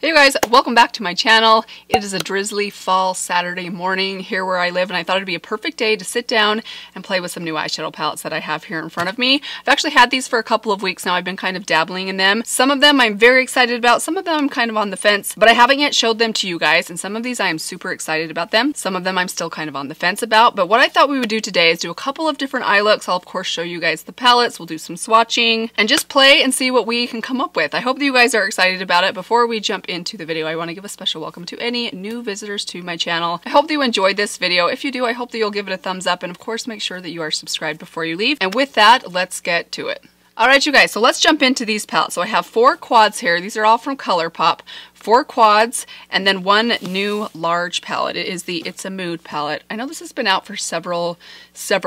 Hey you guys, welcome back to my channel. It is a drizzly fall Saturday morning here where I live, and I thought it'd be a perfect day to sit down and play with some new eyeshadow palettes that I have here in front of me. I've actually had these for a couple of weeks now. I've been kind of dabbling in them. Some of them I'm very excited about, some of them I'm kind of on the fence, but I haven't yet showed them to you guys, and some of these I am super excited about them. Some of them I'm still kind of on the fence about, but what I thought we would do today is do a couple of different eye looks. I'll of course show you guys the palettes, we'll do some swatching, and just play and see what we can come up with. I hope that you guys are excited about it. Before we jump into the video, I want to give a special welcome to any new visitors to my channel. I hope that you enjoyed this video. If you do, I hope that you'll give it a thumbs up, and of course make sure that you are subscribed before you leave. And with that, let's get to it. Alright you guys, so let's jump into these palettes. So I have 4 quads here. These are all from Colourpop. 4 quads and then one new large palette. It is the It's a Mood palette. I know this has been out for several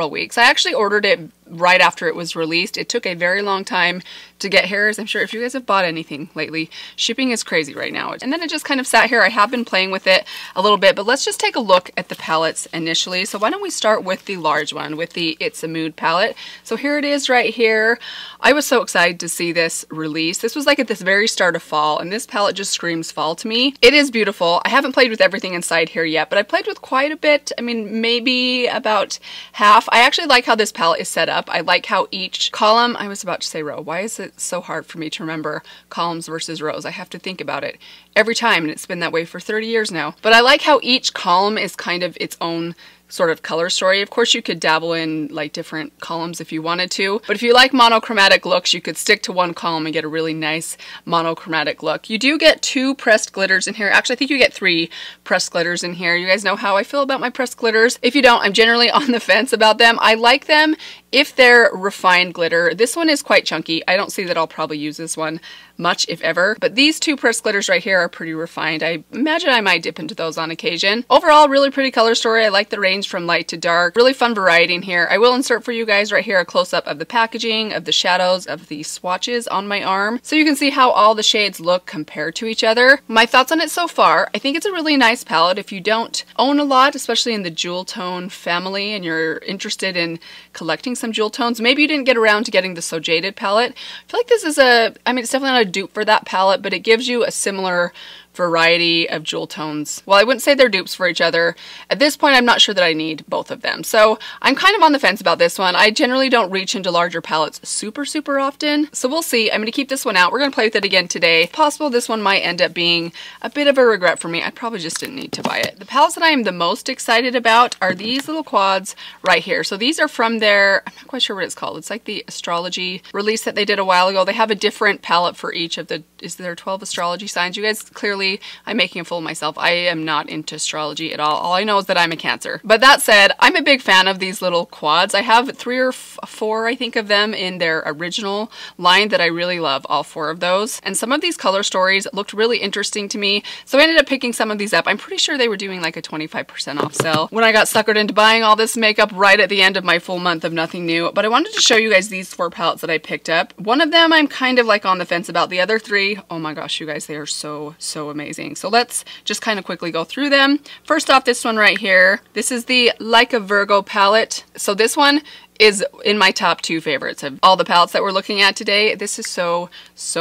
weeks. I actually ordered it right after it was released. It took a very long time to get here, as I'm sure if you guys have bought anything lately, shipping is crazy right now. And then it just kind of sat here. I have been playing with it a little bit, but let's just take a look at the palettes initially. So why don't we start with the large one, with the It's a Mood palette. So here it is right here. I was so excited to see this release. This was like at this very start of fall, and this palette just screams fall to me. It is beautiful. I haven't played with everything inside here yet, but I played with quite a bit. I mean, maybe about half. I actually like how this palette is set up. I like how each column, I was about to say row. Why is it so hard for me to remember columns versus rows? I have to think about it every time, and it's been that way for 30 years now. But I like how each column is kind of its own sort of color story. Of course, you could dabble in like different columns if you wanted to, but if you like monochromatic looks, you could stick to one column and get a really nice monochromatic look. You do get 2 pressed glitters in here. Actually, I think you get 3 pressed glitters in here. You guys know how I feel about my pressed glitters. If you don't, I'm generally on the fence about them. I like them if they're refined glitter. This one is quite chunky. I don't see that I'll probably use this one much, if ever, but these 2 pressed glitters right here are pretty refined. I imagine I might dip into those on occasion. Overall, really pretty color story. I like the range from light to dark. Really fun variety in here. I will insert for you guys right here a close-up of the packaging, of the shadows, of the swatches on my arm, so you can see how all the shades look compared to each other. My thoughts on it so far: I think it's a really nice palette. If you don't own a lot, especially in the jewel tone family, and you're interested in collecting some jewel tones, maybe you didn't get around to getting the So Jaded palette. I feel like this is I mean, it's definitely not a dupe for that palette, but it gives you a similar variety of jewel tones. Well, I wouldn't say they're dupes for each other. At this point, I'm not sure that I need both of them. So I'm kind of on the fence about this one. I generally don't reach into larger palettes super often. So we'll see. I'm going to keep this one out. We're going to play with it again today. Possible this one might end up being a bit of a regret for me. I probably just didn't need to buy it. The palettes that I am the most excited about are these little quads right here. So these are from their, I'm not quite sure what it's called. It's like the astrology release that they did a while ago. They have a different palette for each of the, is there 12 astrology signs? You guys clearly, I'm making a fool of myself. I am not into astrology at all. All I know is that I'm a Cancer. But that said, I'm a big fan of these little quads. I have 3 or 4, I think, of them in their original line that I really love, all 4 of those. And some of these color stories looked really interesting to me, so I ended up picking some of these up. I'm pretty sure they were doing like a 25% off sale when I got suckered into buying all this makeup right at the end of my full month of nothing new. But I wanted to show you guys these 4 palettes that I picked up. One of them I'm kind of like on the fence about. The other 3, oh my gosh, you guys, they are so amazing. So let's just kind of quickly go through them. First off, this one right here. This is the Like a Virgo palette. So this one is in my top 2 favorites of all the palettes that we're looking at today. This is so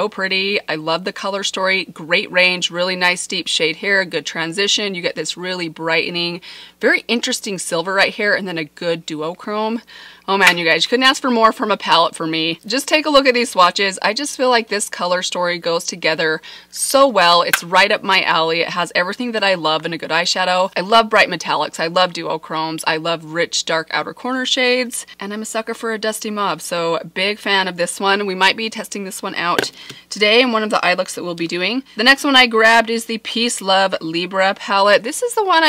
pretty. I love the color story. Great range, really nice deep shade here, good transition. You get this really brightening, very interesting silver right here, and then a good duochrome. Oh man, you guys, you couldn't ask for more from a palette for me. Just take a look at these swatches. I just feel like this color story goes together so well. It's right up my alley. It has everything that I love in a good eyeshadow. I love bright metallics. I love duochromes. I love rich, dark outer corner shades. And I'm a sucker for a dusty mauve, so big fan of this one. We might be testing this one out today in one of the eye looks that we'll be doing. The next one I grabbed is the Peace Love Libra palette. This is the one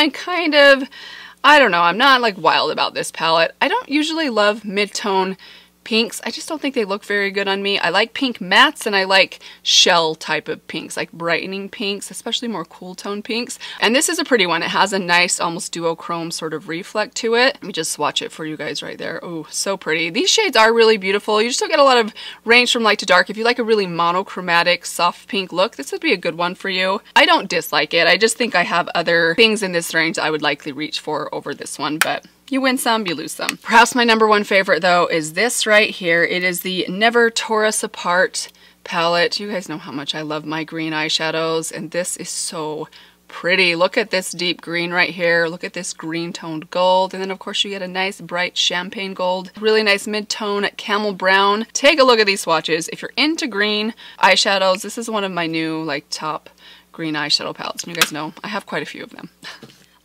I don't know, I'm not like wild about this palette. I don't usually love mid-tone pinks. I just don't think they look very good on me. I like pink mattes, and I like shell type of pinks, like brightening pinks, especially more cool tone pinks. And this is a pretty one. It has a nice almost duochrome sort of reflect to it. Let me just swatch it for you guys right there. Oh, so pretty. These shades are really beautiful. You still get a lot of range from light to dark. If you like a really monochromatic soft pink look, this would be a good one for you. I don't dislike it. I just think I have other things in this range I would likely reach for over this one, but you win some, you lose some. Perhaps my #1 favorite though is this right here. It is the Never Taurus Apart palette. You guys know how much I love my green eyeshadows, and this is so pretty. Look at this deep green right here. Look at this green toned gold. And then of course you get a nice bright champagne gold. Really nice mid-tone camel brown. Take a look at these swatches. If you're into green eyeshadows, this is one of my new like top green eyeshadow palettes. And you guys know I have quite a few of them.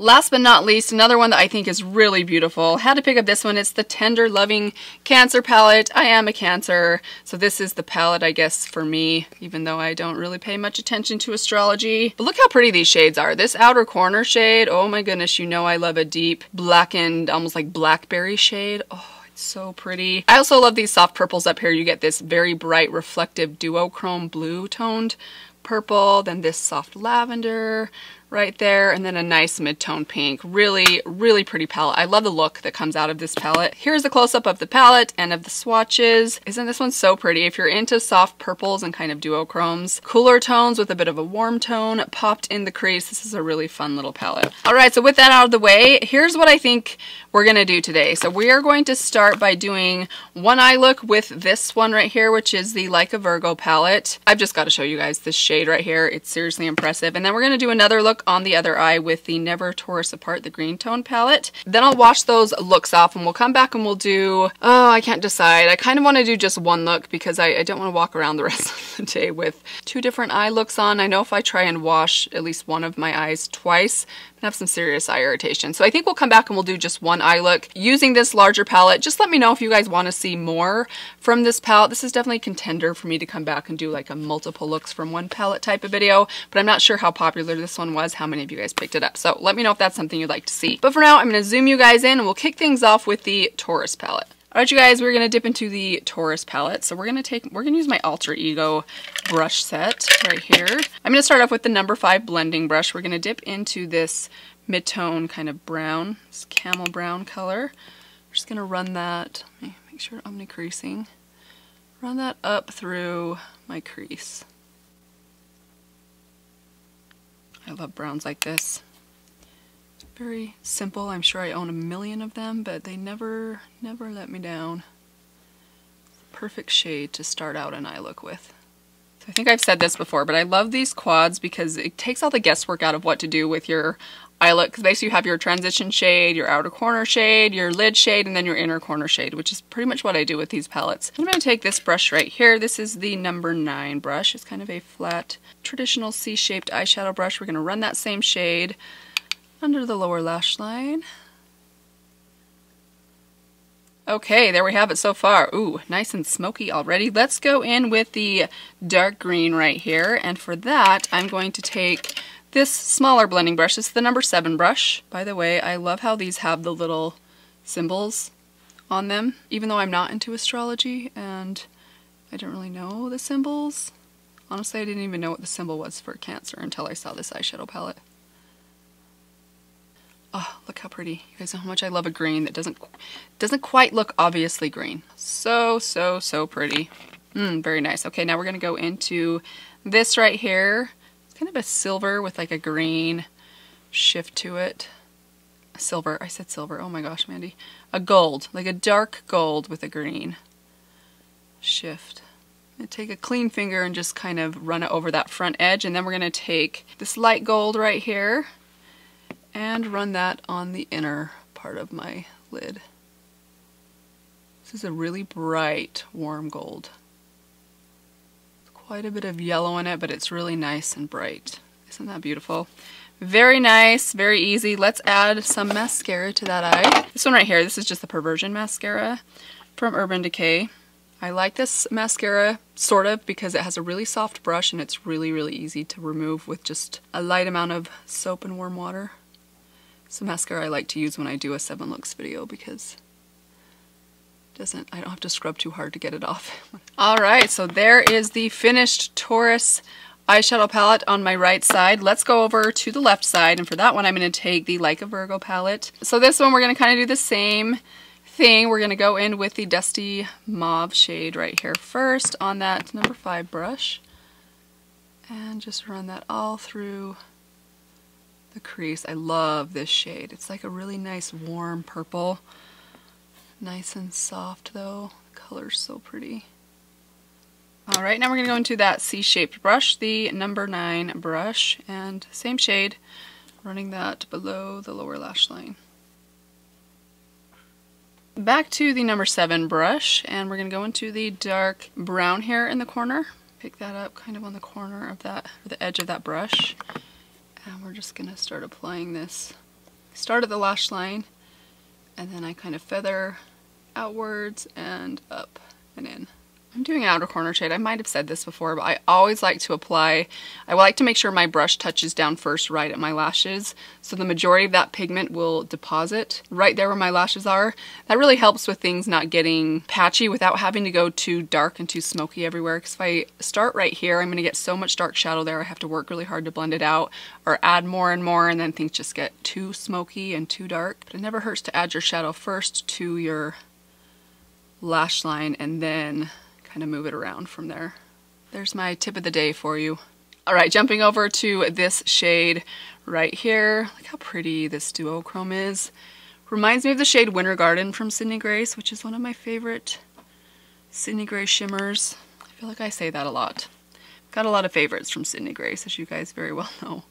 Last but not least, another one that I think is really beautiful. Had to pick up this one. It's the Tender Loving Cancer palette. I am a Cancer, so this is the palette, I guess, for me, even though I don't really pay much attention to astrology. But look how pretty these shades are. This outer corner shade, oh my goodness, you know I love a deep blackened, almost like blackberry shade. Oh, it's so pretty. I also love these soft purples up here. You get this very bright, reflective duochrome blue toned purple, then this soft lavender right there, and then a nice mid-tone pink. Really, really pretty palette. I love the look that comes out of this palette. Here's a close-up of the palette and of the swatches. Isn't this one so pretty? If you're into soft purples and kind of duochromes, cooler tones with a bit of a warm tone popped in the crease, this is a really fun little palette. All right, so with that out of the way, here's what I think we're gonna do today. So we are going to start by doing one eye look with this one right here, which is the Like a Virgo palette. I've just got to show you guys this shade right here. It's seriously impressive. And then we're gonna do another look on the other eye with the Never Taurus Apart, the green tone palette. Then I'll wash those looks off and we'll come back and we'll do, oh, I can't decide. I kind of want to do just one look because I don't want to walk around the rest of the day with two different eye looks on. I know if I try and wash at least one of my eyes twice, I have some serious eye irritation. So I think we'll come back and we'll do just one eye look using this larger palette. Just let me know if you guys want to see more from this palette. This is definitely a contender for me to come back and do like a multiple looks from one palette type of video, but I'm not sure how popular this one was, how many of you guys picked it up. So let me know if that's something you'd like to see. But for now, I'm going to zoom you guys in and we'll kick things off with the Taurus palette. Alright you guys, we're going to dip into the Taurus palette. So we're going to use my Alter Ego brush set right here. I'm going to start off with the number 5 blending brush. We're going to dip into this mid-tone kind of brown, this camel brown color. We're just going to run that, let me make sure I'm creasing, run that up through my crease. I love browns like this. Very simple. I'm sure I own a million of them, but they never let me down. Perfect shade to start out an eye look with. So I think I've said this before, but I love these quads because it takes all the guesswork out of what to do with your eye look. Because basically you have your transition shade, your outer corner shade, your lid shade, and then your inner corner shade, which is pretty much what I do with these palettes. I'm going to take this brush right here. This is the number 9 brush. It's kind of a flat, traditional C-shaped eyeshadow brush. We're going to run that same shade under the lower lash line. Okay, there we have it so far. Ooh, nice and smoky already. Let's go in with the dark green right here. And for that, I'm going to take this smaller blending brush. This is the number 7 brush. By the way, I love how these have the little symbols on them. Even though I'm not into astrology and I don't really know the symbols. Honestly, I didn't even know what the symbol was for Cancer until I saw this eyeshadow palette. Oh, look how pretty. You guys know how much I love a green that doesn't quite look obviously green. So pretty. Very nice. Okay, now we're going to go into this right here. It's kind of a silver with like a green shift to it. Silver. I said silver. Oh my gosh, Mandy. A gold. Like a dark gold with a green shift. I'm going to take a clean finger and just kind of run it over that front edge. And then we're going to take this light gold right here and run that on the inner part of my lid. This is a really bright, warm gold. Quite a bit of yellow in it, but it's really nice and bright. Isn't that beautiful? Very nice, very easy. Let's add some mascara to that eye. This one right here, this is just the Perversion mascara from Urban Decay. I like this mascara, sort of, because it has a really soft brush and it's really easy to remove with just a light amount of soap and warm water. It's a mascara I like to use when I do a 7 looks video because I don't have to scrub too hard to get it off. Alright, so there is the finished Taurus eyeshadow palette on my right side. Let's go over to the left side, and for that one I'm going to take the Like a Virgo palette. So this one we're going to kind of do the same thing. We're going to go in with the Dusty Mauve shade right here first on that number 5 brush. And just run that all through the crease. I love this shade. It's like a really nice warm purple. Nice and soft though. The color's so pretty. All right, now we're gonna go into that C-shaped brush, the number 9 brush, and same shade, running that below the lower lash line. Back to the number 7 brush, and we're gonna go into the dark brown here in the corner. Pick that up kind of on the corner of that, or the edge of that brush. And we're just gonna start applying this. Start at the lash line, and then I kind of feather outwards and up and in. I'm doing an outer corner shade. I might have said this before, but I always like to apply, I like to make sure my brush touches down first right at my lashes, so the majority of that pigment will deposit right there where my lashes are. That really helps with things not getting patchy without having to go too dark and too smoky everywhere, because if I start right here, I'm going to get so much dark shadow there, I have to work really hard to blend it out, or add more and more, and then things just get too smoky and too dark. But it never hurts to add your shadow first to your lash line, and then kind of move it around from there. There's my tip of the day for you. All right, jumping over to this shade right here. Look how pretty this duochrome is. Reminds me of the shade Winter Garden from Sydney Grace, which is one of my favorite Sydney Grace shimmers. I feel like I say that a lot. Got a lot of favorites from Sydney Grace, as you guys very well know.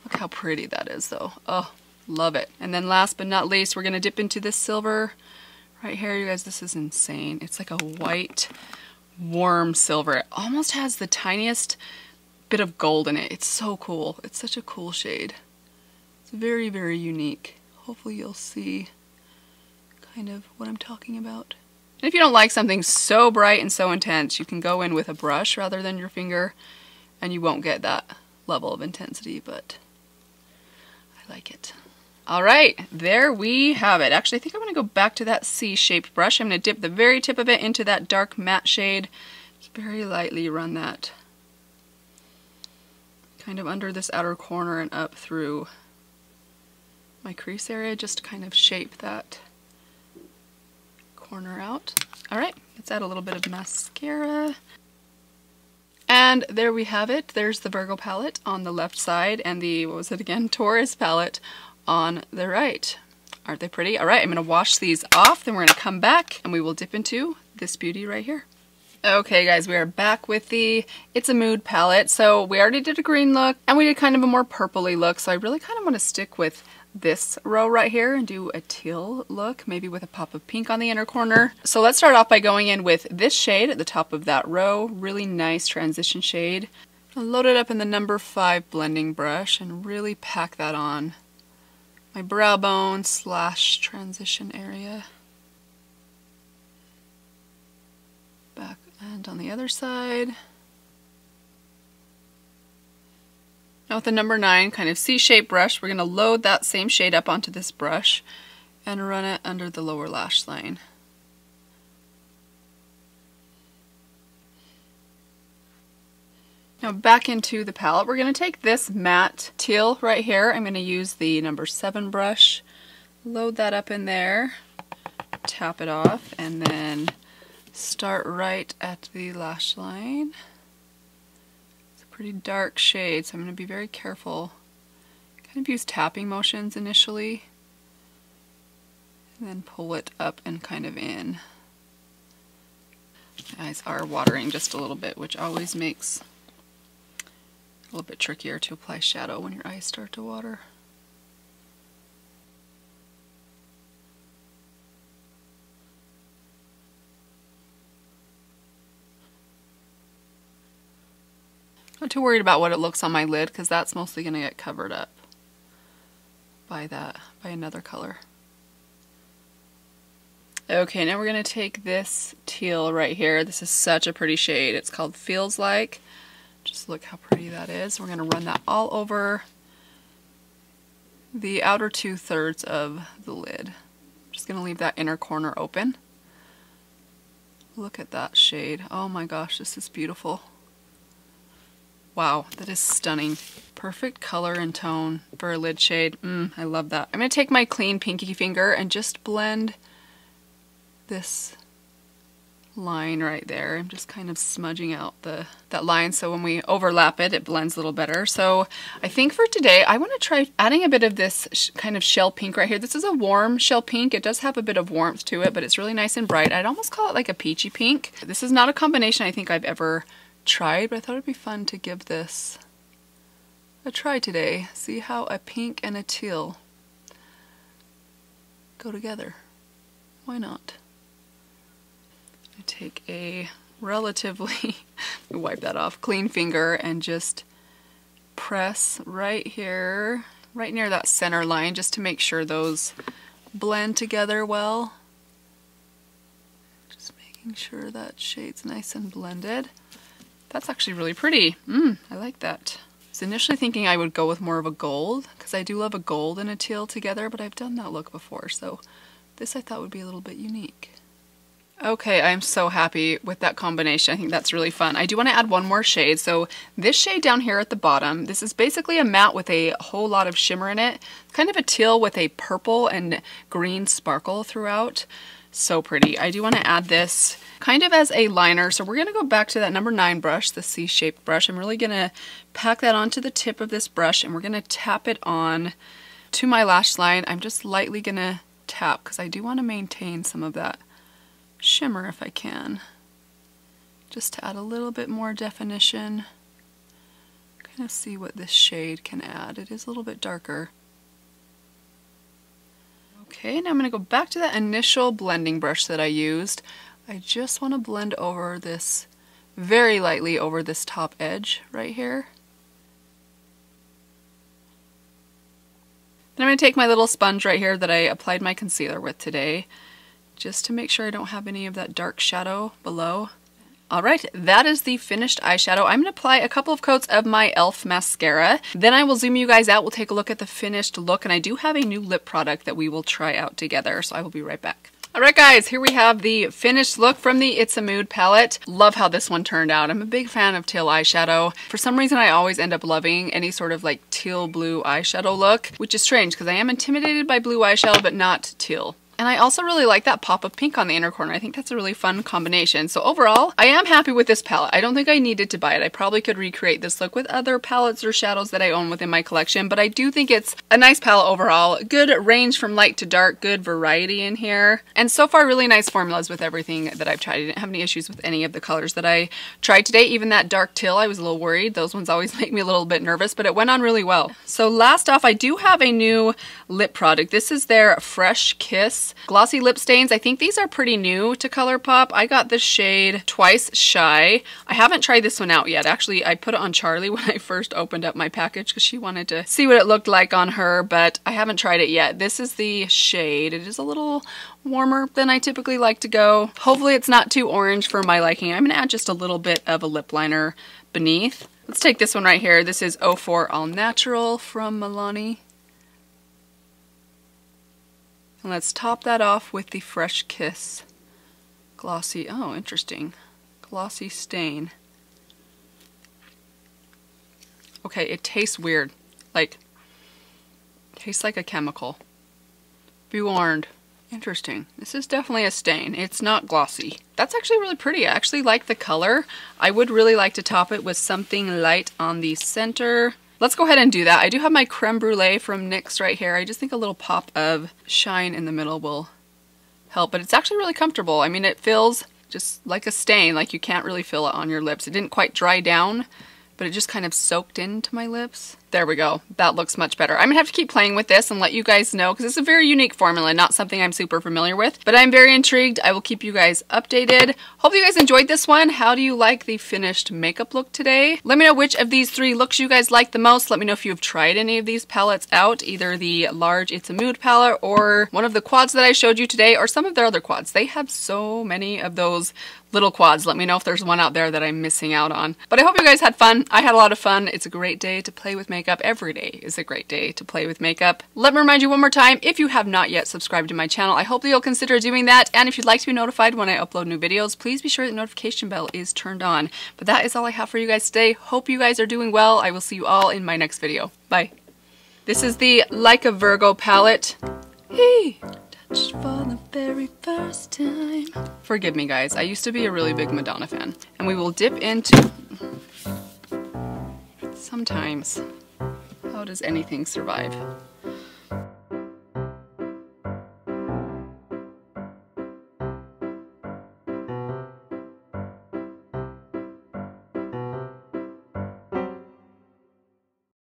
Look how pretty that is though. Oh, love it. And then last but not least, we're gonna dip into this silver right here. You guys, this is insane. It's like a white, warm silver. It almost has the tiniest bit of gold in it. It's so cool. It's such a cool shade. It's very, very unique. Hopefully you'll see kind of what I'm talking about. And if you don't like something so bright and so intense, you can go in with a brush rather than your finger, and you won't get that level of intensity, but I like it. All right, there we have it. Actually, I think I'm gonna go back to that C-shaped brush. I'm gonna dip the very tip of it into that dark matte shade. Just very lightly run that kind of under this outer corner and up through my crease area, just to kind of shape that corner out. All right, let's add a little bit of mascara. And there we have it. There's the Virgo palette on the left side and the, what was it again, Taurus palette on the right. Aren't they pretty? All right, I'm gonna wash these off, then we're gonna come back and we will dip into this beauty right here. Okay guys, we are back with the It's a Mood palette. So we already did a green look and we did kind of a more purpley look. So I really kind of want to stick with this row right here and do a teal look, maybe with a pop of pink on the inner corner. So let's start off by going in with this shade at the top of that row. Really nice transition shade. I'll load it up in the number 5 blending brush and really pack that on my brow bone slash transition area. Back and on the other side. Now with the number 9 kind of C-shaped brush, we're going to load that same shade up onto this brush and run it under the lower lash line. Now back into the palette, we're going to take this matte teal right here. I'm going to use the number 7 brush, load that up in there, tap it off, and then start right at the lash line. It's a pretty dark shade, so I'm going to be very careful. Kind of use tapping motions initially, and then pull it up and kind of in. My eyes are watering just a little bit, which always makes a little bit trickier to apply shadow when your eyes start to water. Not too worried about what it looks on my lid, because that's mostly going to get covered up by another color. Okay, now we're going to take this teal right here. This is such a pretty shade. It's called Feels Like. Just look how pretty that is. We're going to run that all over the outer 2/3 of the lid. Just going to leave that inner corner open. Look at that shade. Oh my gosh, this is beautiful. Wow, that is stunning. Perfect color and tone for a lid shade. I love that. I'm going to take my clean pinky finger and just blend this line right there. I'm just kind of smudging out that line so when we overlap it, it blends a little better. So I think for today, I want to try adding a bit of this kind of shell pink right here. This is a warm shell pink. It does have a bit of warmth to it, but it's really nice and bright. I'd almost call it like a peachy pink. This is not a combination I think I've ever tried, but I thought it'd be fun to give this a try today. See how a pink and a teal go together. Why not? I take a relatively, wipe that off, clean finger and just press right here, right near that center line, just to make sure those blend together well. Just making sure that shade's nice and blended. That's actually really pretty. I like that. I was initially thinking I would go with more of a gold, because I do love a gold and a teal together, but I've done that look before, so this I thought would be a little bit unique. Okay, I'm so happy with that combination. I think that's really fun. I do want to add one more shade. So this shade down here at the bottom, this is basically a matte with a whole lot of shimmer in it. It's kind of a teal with a purple and green sparkle throughout. So pretty. I do want to add this kind of as a liner. So we're going to go back to that number 9 brush, the C-shaped brush. I'm really going to pack that onto the tip of this brush and we're going to tap it on to my lash line. I'm just lightly going to tap because I do want to maintain some of that shimmer if I can, just to add a little bit more definition. Kind of see what this shade can add. It is a little bit darker. Okay, now I'm going to go back to that initial blending brush that I used. I just want to blend over this very lightly over this top edge right here. Then I'm going to take my little sponge right here that I applied my concealer with today, just to make sure I don't have any of that dark shadow below. Alright, that is the finished eyeshadow. I'm going to apply a couple of coats of my e.l.f. mascara. Then I will zoom you guys out. We'll take a look at the finished look, and I do have a new lip product that we will try out together, so I will be right back. Alright guys, here we have the finished look from the It's a Mood palette. Love how this one turned out. I'm a big fan of teal eyeshadow. For some reason I always end up loving any sort of like teal blue eyeshadow look, which is strange because I am intimidated by blue eyeshadow but not teal. And I also really like that pop of pink on the inner corner. I think that's a really fun combination. So overall, I am happy with this palette. I don't think I needed to buy it. I probably could recreate this look with other palettes or shadows that I own within my collection, but I do think it's a nice palette overall. Good range from light to dark, good variety in here. And so far, really nice formulas with everything that I've tried. I didn't have any issues with any of the colors that I tried today. Even that dark teal, I was a little worried. Those ones always make me a little bit nervous, but it went on really well. So last off, I do have a new lip product. This is their Fresh Kiss Glossy Lip Stains. I think these are pretty new to Colourpop. I got the shade Twice Shy. I haven't tried this one out yet. Actually, I put it on Charlie when I first opened up my package because she wanted to see what it looked like on her, but I haven't tried it yet. This is the shade. It is a little warmer than I typically like to go. Hopefully it's not too orange for my liking. I'm going to add just a little bit of a lip liner beneath. Let's take this one right here. This is 04 All Natural from Milani. And let's top that off with the Fresh Kiss Glossy, oh interesting, Glossy Stain. Okay, it tastes weird, like, tastes like a chemical. Be warned. Interesting. This is definitely a stain. It's not glossy. That's actually really pretty. I actually like the color. I would really like to top it with something light on the center. Let's go ahead and do that. I do have my creme brulee from NYX right here. I just think a little pop of shine in the middle will help, but it's actually really comfortable. I mean, it feels just like a stain, like you can't really feel it on your lips. It didn't quite dry down, but it just kind of soaked into my lips. There we go. That looks much better. I'm gonna have to keep playing with this and let you guys know because it's a very unique formula, not something I'm super familiar with, but I'm very intrigued. I will keep you guys updated. Hope you guys enjoyed this one. How do you like the finished makeup look today? Let me know which of these 3 looks you guys like the most. Let me know if you've tried any of these palettes out, either the large It's a Mood palette or one of the quads that I showed you today or some of their other quads. They have so many of those little quads. Let me know if there's one out there that I'm missing out on. But I hope you guys had fun. I had a lot of fun. It's a great day to play with makeup. Every day is a great day to play with makeup. Let me remind you one more time, if you have not yet subscribed to my channel, I hope that you'll consider doing that. And if you'd like to be notified when I upload new videos, please be sure the notification bell is turned on. But that is all I have for you guys today. Hope you guys are doing well. I will see you all in my next video. Bye. This is the Like a Virgo palette. Hey. touch for the very first time. Forgive me guys, I used to be a really big Madonna fan. And we will dip into... Sometimes, how does anything survive?